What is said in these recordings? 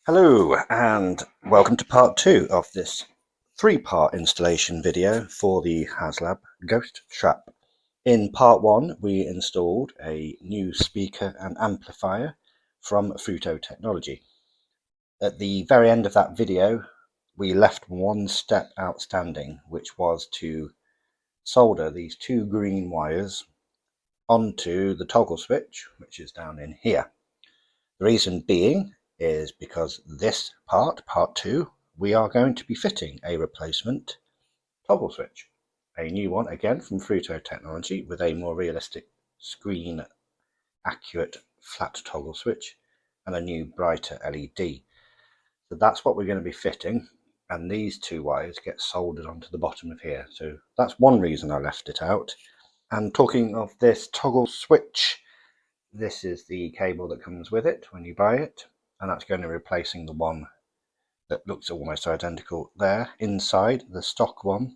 Hello and welcome to part 2 of this 3-part installation video for the Haslab Ghost Trap. In part 1 we installed a new speaker and amplifier from Fruto Technology. At the very end of that video we left one step outstanding, which was to solder these two green wires onto the toggle switch, which is down in here. The reason being is because this part 2, we are going to be fitting a replacement toggle switch. A new one, again from Fruto Technology, with a more realistic screen accurate flat toggle switch and a new brighter LED. So that's what we're going to be fitting, and these two wires get soldered onto the bottom of here. So that's one reason I left it out. And talking of this toggle switch, this is the cable that comes with it when you buy it, and that's going to be replacing the one that looks almost identical there inside the stock one.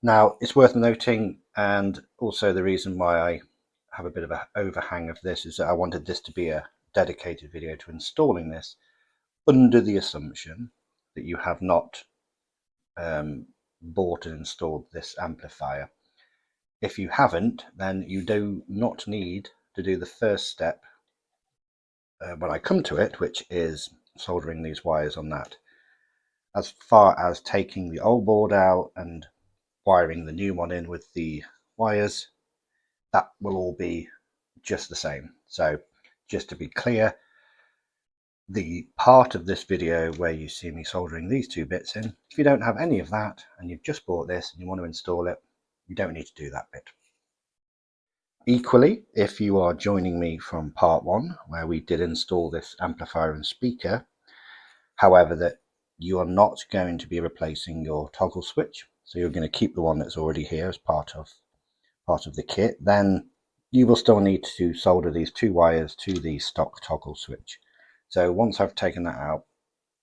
Now it's worth noting, and also the reason why I have a bit of an overhang of this, is that I wanted this to be a dedicated video to installing this under the assumption that you have not bought and installed this amplifier. If you haven't, then you do not need to do the first step when I come to it, which is soldering these wires on that. As far as taking the old board out and wiring the new one in with the wires, that will all be just the same. So just to be clear, the part of this video where you see me soldering these two bits in, if you don't have any of that and you've just bought this and you want to install it, you don't need to do that bit. Equally, if you are joining me from part 1, where we did install this amplifier and speaker, however that you are not going to be replacing your toggle switch, so you're going to keep the one that's already here as part of the kit, then you will still need to solder these two wires to the stock toggle switch. So once I've taken that out,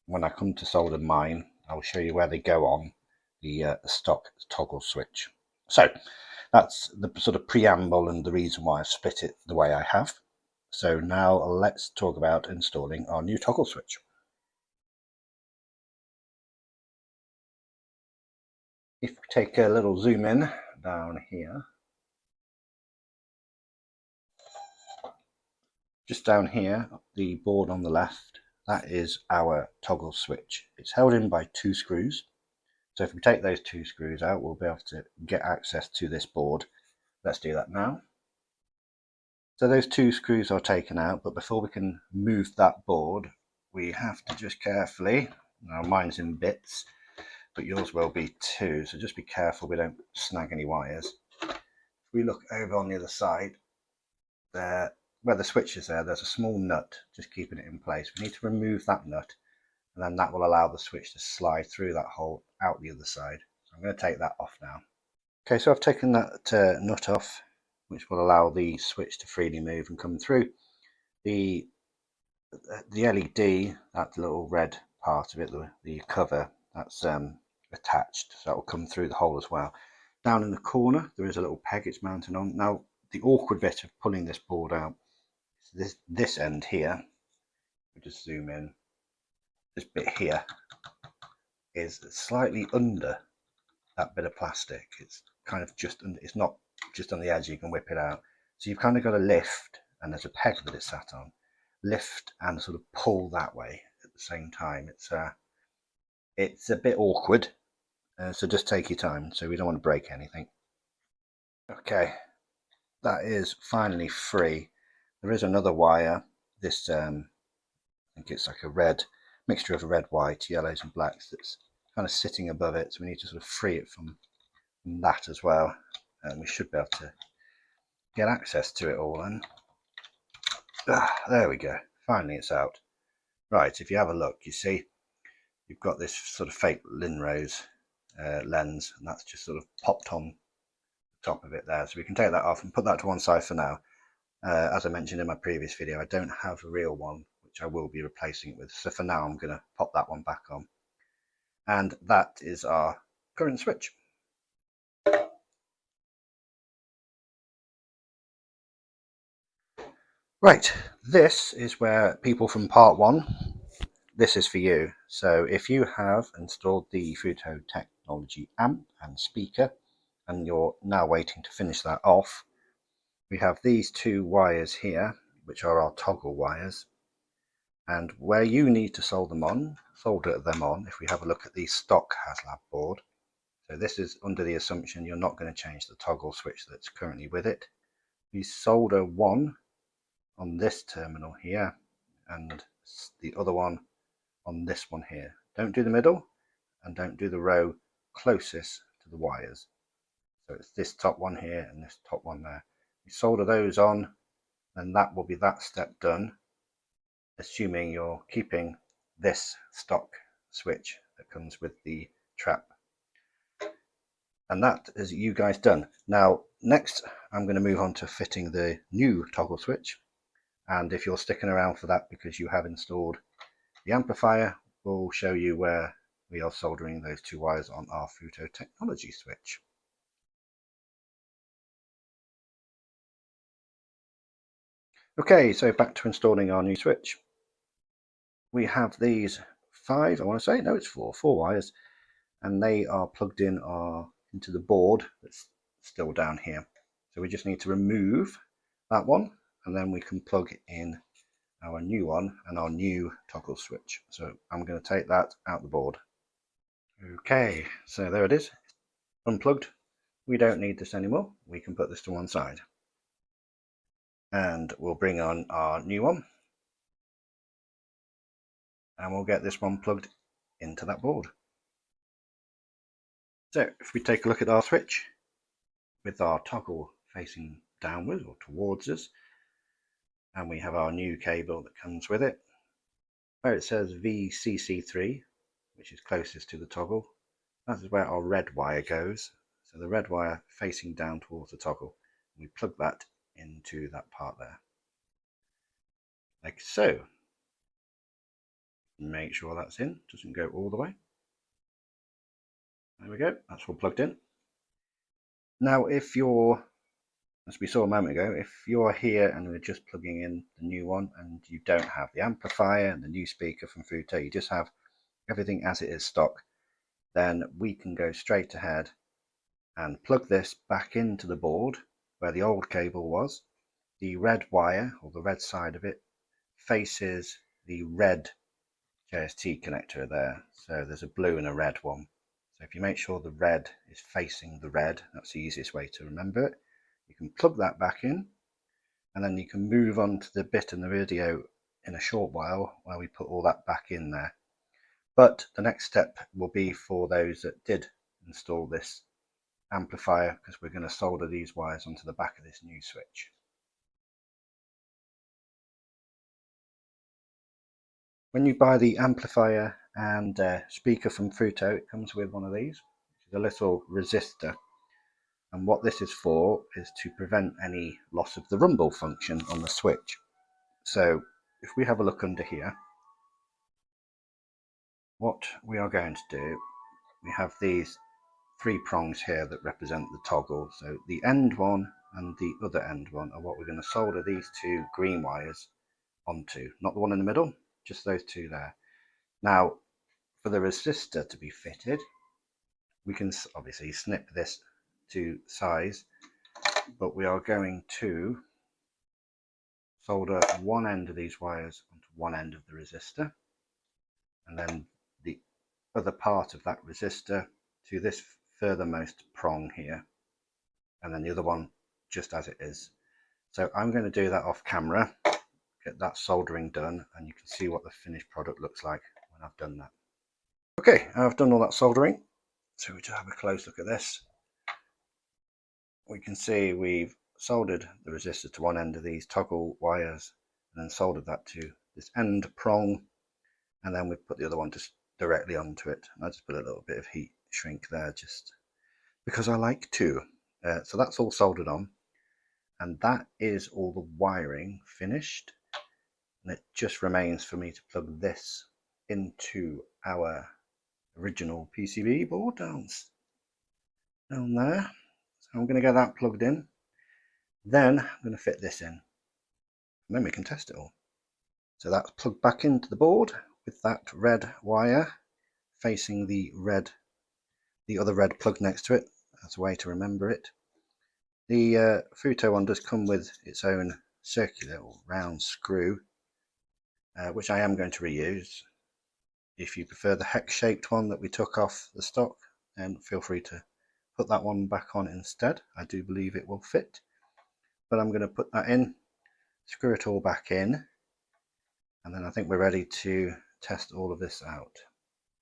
when I come to solder mine, I'll show you where they go on the stock toggle switch. So that's the sort of preamble and the reason why I split it the way I have. So now let's talk about installing our new toggle switch. If we take a little zoom in down here, just down here, the board on the left, that is our toggle switch. It's held in by 2 screws. So if we take those 2 screws out, we'll be able to get access to this board. Let's do that now. So those 2 screws are taken out, but before we can move that board, we have to just carefully, now mine's in bits, but yours will be too, so just be careful we don't snag any wires. If we look over on the other side, there, where the switch is there, there's a small nut just keeping it in place. We need to remove that nut, and then that will allow the switch to slide through that hole out the other side. So I'm going to take that off now. Okay, so I've taken that nut off, which will allow the switch to freely move and come through. The LED, that little red part of it, the cover, that's attached, so that will come through the hole as well. Down in the corner there is a little peg it's mounted on. Now the awkward bit of pulling this board out is this end here. We just zoom in. This bit here is slightly under that bit of plastic. It's kind of just, it's not just on the edge, you can whip it out. So you've kind of got to lift, and there's a peg that it's sat on. Lift and sort of pull that way at the same time. It's a bit awkward, so just take your time, so we don't want to break anything. Okay, that is finally free. There is another wire, this I think it's like a red mixture of red, white, yellows and blacks that's kind of sitting above it, so we need to sort of free it from that as well, and we should be able to get access to it all then. There we go, finally it's out. Right, if you have a look, you see you've got this sort of fake Linrose lens, and that's just sort of popped on the top of it there, so we can take that off and put that to one side for now. As I mentioned in my previous video, I don't have a real one, which I will be replacing it with, so for now I'm going to pop that one back on. And that is our current switch. Right, this is where people from part 1 this is for you. So if you have installed the Futo Technology amp and speaker and you're now waiting to finish that off, we have these two wires here, which are our toggle wires, and where you need to solder them on, if we have a look at the stock Haslab board. So this is under the assumption you're not going to change the toggle switch that's currently with it. We solder one on this terminal here and the other one on this one here. Don't do the middle and don't do the row closest to the wires. So it's this top one here and this top one there. We solder those on, and that will be that step done, assuming you're keeping this stock switch that comes with the trap. And that is you guys done. Now next I'm going to move on to fitting the new toggle switch, and if you're sticking around for that because you have installed the amplifier, we'll show you where we are soldering those two wires on our Futo Technology switch. Okay, so back to installing our new switch. We have these four wires, and they are plugged in into the board that's still down here. So we just need to remove that one, and then we can plug in our new one and our new toggle switch. So I'm going to take that out the board. Okay, so there it is, unplugged. We don't need this anymore. We can put this to one side. And we'll bring on our new one. And we'll get this one plugged into that board. So if we take a look at our switch with our toggle facing downwards or towards us, and we have our new cable that comes with it, where it says VCC3, which is closest to the toggle, that is where our red wire goes. So the red wire facing down towards the toggle. We plug that into that part there, like so. Make sure that's in, doesn't go all the way. There we go, that's all plugged in. Now if you're, as we saw a moment ago, if you're here and we're just plugging in the new one and you don't have the amplifier and the new speaker from Futo, you just have everything as it is stock, then we can go straight ahead and plug this back into the board where the old cable was. The red wire, or the red side of it, faces the red JST connector there. So there's a blue and a red one. So if you make sure the red is facing the red, that's the easiest way to remember it. You can plug that back in, and then you can move on to the bit in the video in a short while where we put all that back in there. But the next step will be for those that did install this amplifier, because we're going to solder these wires onto the back of this new switch. When you buy the amplifier and speaker from Futo, it comes with one of these, which is a little resistor. And what this is for is to prevent any loss of the rumble function on the switch. So if we have a look under here, what we are going to do, we have these three prongs here that represent the toggle. So the end one and the other end one are what we're going to solder these two green wires onto, not the one in the middle, just those two there. Now for the resistor to be fitted, we can obviously snip this to size, but we are going to solder one end of these wires onto one end of the resistor, and then the other part of that resistor to this furthermost prong here, and then the other one just as it is. So I'm going to do that off camera, get that soldering done, and you can see what the finished product looks like when I've done that. Okay, I've done all that soldering, so we just have a close look at this. We can see we've soldered the resistor to one end of these toggle wires and then soldered that to this end prong, and then we've put the other one just directly onto it. I just put a little bit of heat shrink there just because I like to. So that's all soldered on, and that is all the wiring finished, and it just remains for me to plug this into our original PCB board down there. So I'm going to get that plugged in, then I'm going to fit this in, and then we can test it all. So that's plugged back into the board. with that red wire facing the other red plug next to it. That's a way to remember it. The Futo one does come with its own circular or round screw, which I am going to reuse. If you prefer the hex-shaped one that we took off the stock, then feel free to put that one back on instead. I do believe it will fit, but I'm going to put that in, screw it all back in, and then I think we're ready to test all of this out.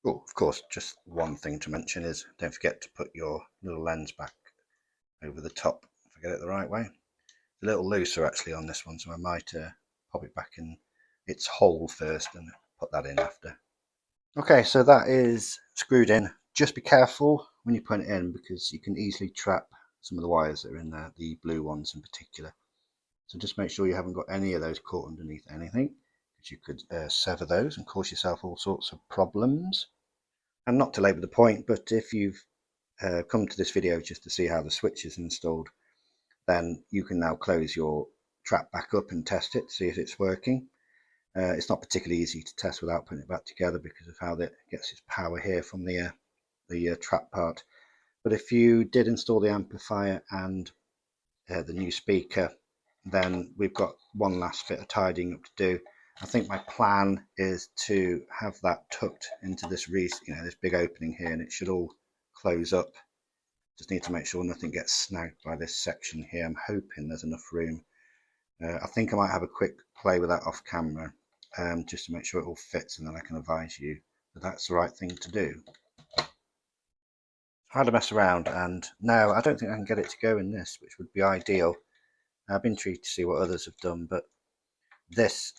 Oh, of course, just one thing to mention is don't forget to put your little lens back over the top if I get it the right way. It's a little looser actually on this one, so I might pop it back in its hole first and put that in after. Okay, so that is screwed in. Just be careful when you put it in because you can easily trap some of the wires that are in there, the blue ones in particular. So just make sure you haven't got any of those caught underneath anything, because you could sever those and cause yourself all sorts of problems. And not to labour the point, but if you've come to this video just to see how the switch is installed, then you can now close your trap back up and test it, see if it's working. It's not particularly easy to test without putting it back together because of how that gets its power here from the trap part. But if you did install the amplifier and the new speaker, then we've got one last bit of tidying up to do. I think my plan is to have that tucked into this this big opening here, and it should all close up. Just need to make sure nothing gets snagged by this section here. I'm hoping there's enough room. I think I might have a quick play with that off camera, just to make sure it all fits, and then I can advise you that that's the right thing to do. I had a mess around, and now I don't think I can get it to go in this, which would be ideal. I've been intrigued to see what others have done, but this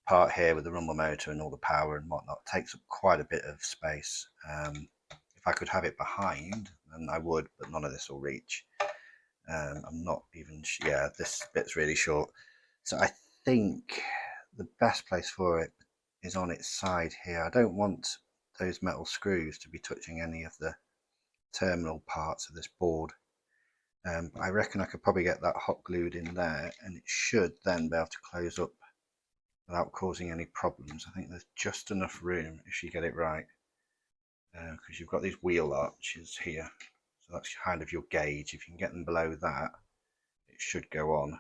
part here with the rumble motor and all the power and whatnot takes up quite a bit of space. If I could have it behind, then I would, but none of this will reach. I'm not even, yeah, this bit's really short. So I think the best place for it is on its side here. I don't want those metal screws to be touching any of the terminal parts of this board. I reckon I could probably get that hot glued in there, and it should then be able to close up without causing any problems. I think there's just enough room if you get it right, because you've got these wheel arches here, so that's kind of your gauge. If you can get them below that, it should go on.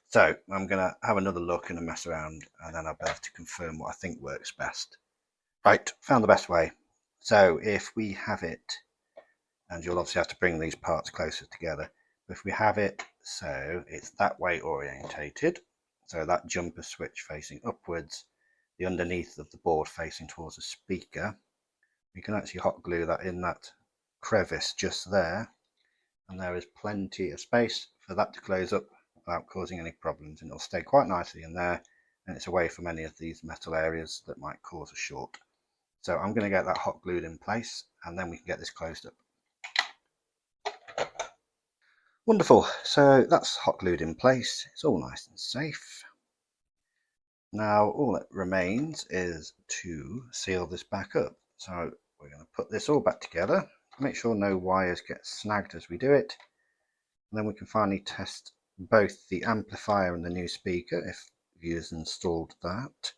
So I'm going to have another look and a mess around, and then I'll be able to confirm what I think works best. Right, found the best way. So if we have it, and you'll obviously have to bring these parts closer together, but if we have it so it's that way orientated, so that jumper switch facing upwards, the underneath of the board facing towards the speaker, we can actually hot glue that in that crevice just there, and there is plenty of space for that to close up without causing any problems, and it'll stay quite nicely in there, and it's away from any of these metal areas that might cause a short. So I'm going to get that hot glued in place, and then we can get this closed up. Wonderful, so that's hot glued in place, it's all nice and safe. Now all that remains is to seal this back up. So we're going to put this all back together, make sure no wires get snagged as we do it, and then we can finally test both the amplifier and the new speaker if you've installed that,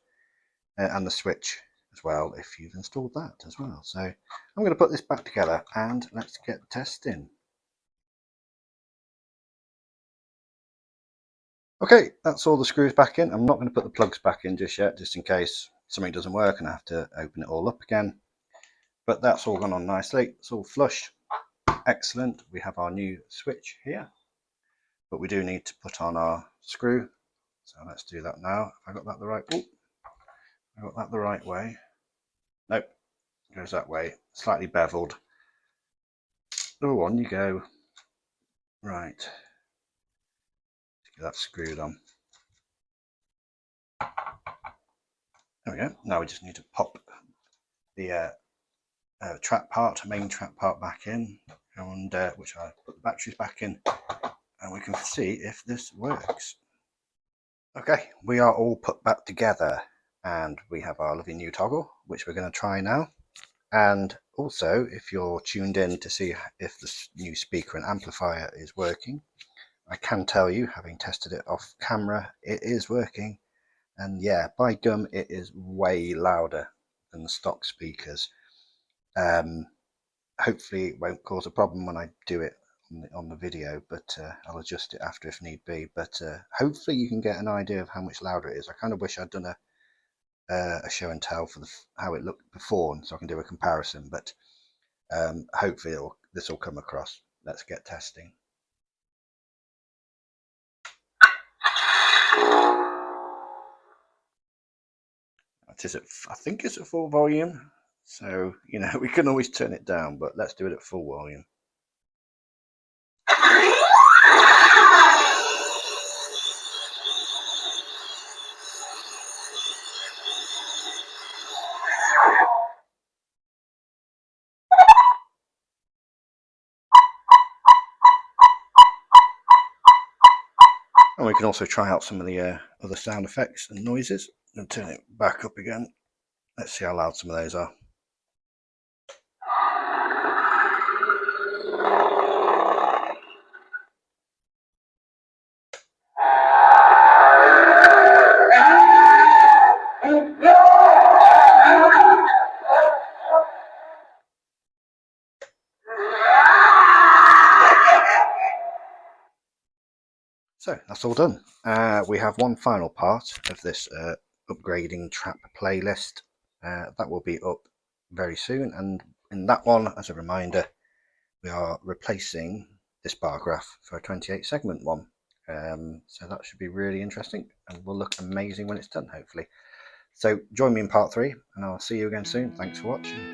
and the switch as well if you've installed that as well. So I'm going to put this back together and let's get testing. Okay, that's all the screws back in. I'm not going to put the plugs back in just yet, just in case something doesn't work and I have to open it all up again. But that's all gone on nicely. It's all flush. Excellent. We have our new switch here, but we do need to put on our screw. So let's do that now. Have I got that the right? Oh, I got that the right way. Nope, it goes that way. Slightly beveled. Oh, on you go. Right. Get that screwed on. There we go. Now we just need to pop the main trap part back in, and which I put the batteries back in, and we can see if this works. Okay, we are all put back together, and we have our lovely new toggle, which we're going to try now. And also, if you're tuned in to see if the new speaker and amplifier is working, I can tell you, having tested it off camera, it is working. And yeah, by gum, it is way louder than the stock speakers. Hopefully it won't cause a problem when I do it on the video, but I'll adjust it after if need be. But hopefully you can get an idea of how much louder it is. I kind of wish I'd done a show and tell for how it looked before, so I can do a comparison. But hopefully this will come across. Let's get testing. I think it's at full volume, so you know we can always turn it down, but let's do it at full volume. And we can also try out some of the other sound effects and noises and turn it back up again. Let's see how loud some of those are. So that's all done. We have one final part of this upgrading trap playlist that will be up very soon, and in that one, as a reminder, we are replacing this bar graph for a 28 segment one. So that should be really interesting and will look amazing when it's done, hopefully. So join me in part 3, and I'll see you again soon. Thanks for watching.